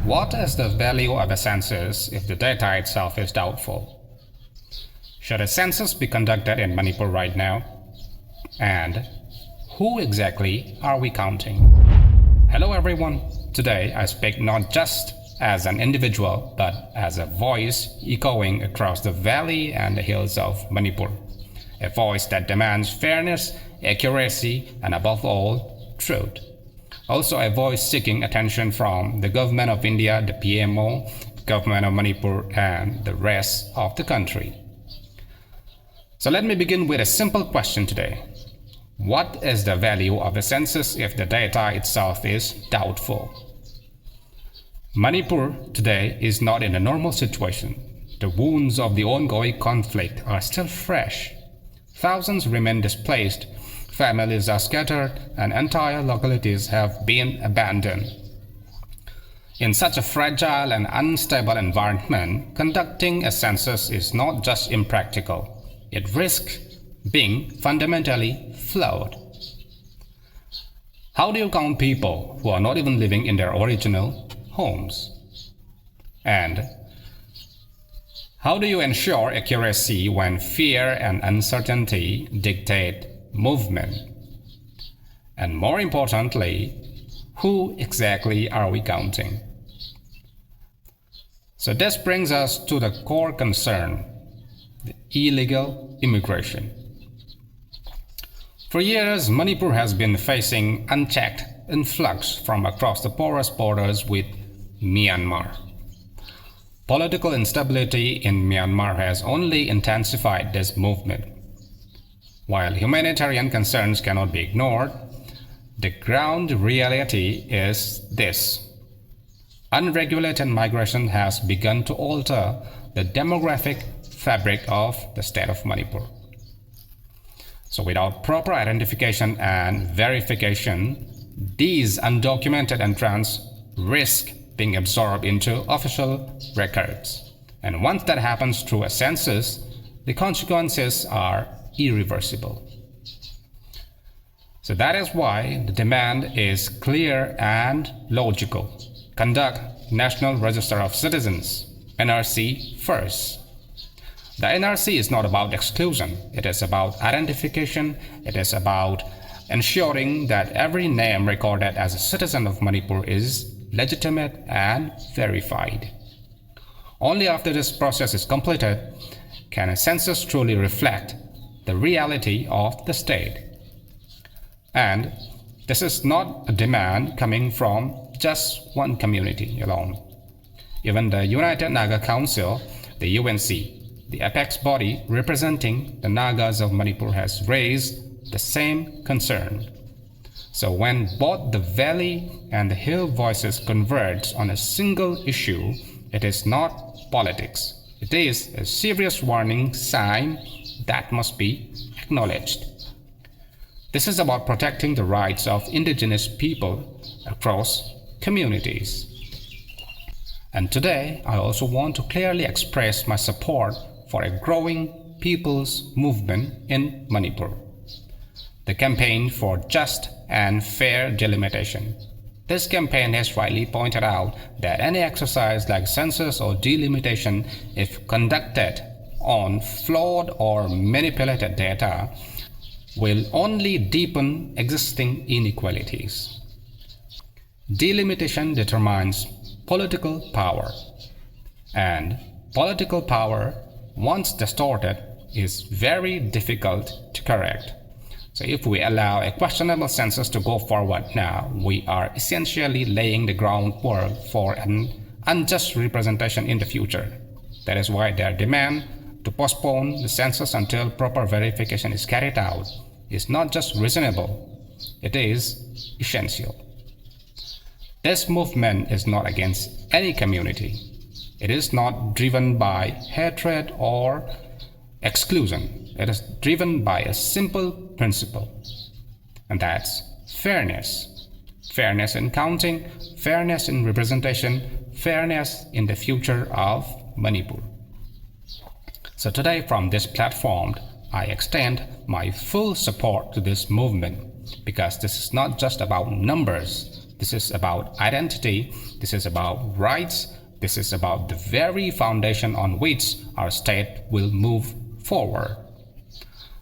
What is the value of a census if the data itself is doubtful? Should a census be conducted in Manipur right now? And who exactly are we counting? Hello everyone. Today I speak not just as an individual but as a voice echoing across the valley and the hills of Manipur. A voice that demands fairness, accuracy, and above all, truth. Also a voice seeking attention from the government of India, the PMO, government of Manipur, and the rest of the country. So let me begin with a simple question today. What is the value of a census if the data itself is doubtful? Manipur today is not in a normal situation. The wounds of the ongoing conflict are still fresh. Thousands remain displaced, families are scattered, and entire localities have been abandoned. In such a fragile and unstable environment, conducting a census is not just impractical, it risks being fundamentally flawed. How do you count people who are not even living in their original homes? And how do you ensure accuracy when fear and uncertainty dictate movement? And more importantly, who exactly are we counting? So this brings us to the core concern, the illegal immigration. For years, Manipur has been facing unchecked influx from across the porous borders with Myanmar. Political instability in Myanmar has only intensified this movement. While humanitarian concerns cannot be ignored, the ground reality is this. Unregulated migration has begun to alter the demographic fabric of the state of Manipur. So without proper identification and verification, these undocumented entrants risk being absorbed into official records. And once that happens through a census, the consequences are irreversible. So that is why the demand is clear and logical. Conduct National Register of Citizens, NRC, first. The NRC is not about exclusion. It is about identification. It is about ensuring that every name recorded as a citizen of Manipur is legitimate and verified. Only after this process is completed can a census truly reflect the reality of the state. And this is not a demand coming from just one community alone. Even the United Naga Council, the UNC, the apex body representing the Nagas of Manipur, has raised the same concern. So when both the valley and the hill voices converge on a single issue, it is not politics. It is a serious warning sign that must be acknowledged. This is about protecting the rights of indigenous people across communities. And today, I also want to clearly express my support for a growing people's movement in Manipur. The campaign for just and fair delimitation. This campaign has rightly pointed out that any exercise like census or delimitation, if conducted on flawed or manipulated data, will only deepen existing inequalities. Delimitation determines political power, and political power, once distorted, is very difficult to correct. So if we allow a questionable census to go forward now, we are essentially laying the groundwork for an unjust representation in the future. That is why their demand to postpone the census until proper verification is carried out is not just reasonable, it is essential. This movement is not against any community. It is not driven by hatred or exclusion. It is driven by a simple principle, and that's fairness. Fairness in counting, fairness in representation, fairness in the future of Manipur. So today from this platform, I extend my full support to this movement because this is not just about numbers. This is about identity. This is about rights. This is about the very foundation on which our state will move forward.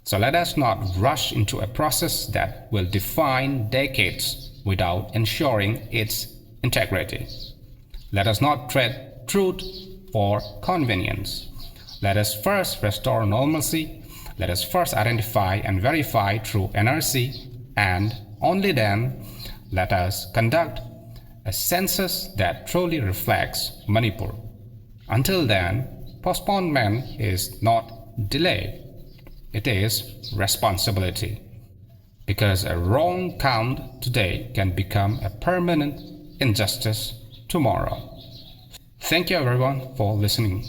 So let us not rush into a process that will define decades without ensuring its integrity. Let us not trade truth for convenience. Let us first restore normalcy. Let us first identify and verify through NRC, and only then let us conduct a census that truly reflects Manipur. Until then, postponement is not delay. It is responsibility. Because a wrong count today can become a permanent injustice tomorrow. Thank you everyone for listening.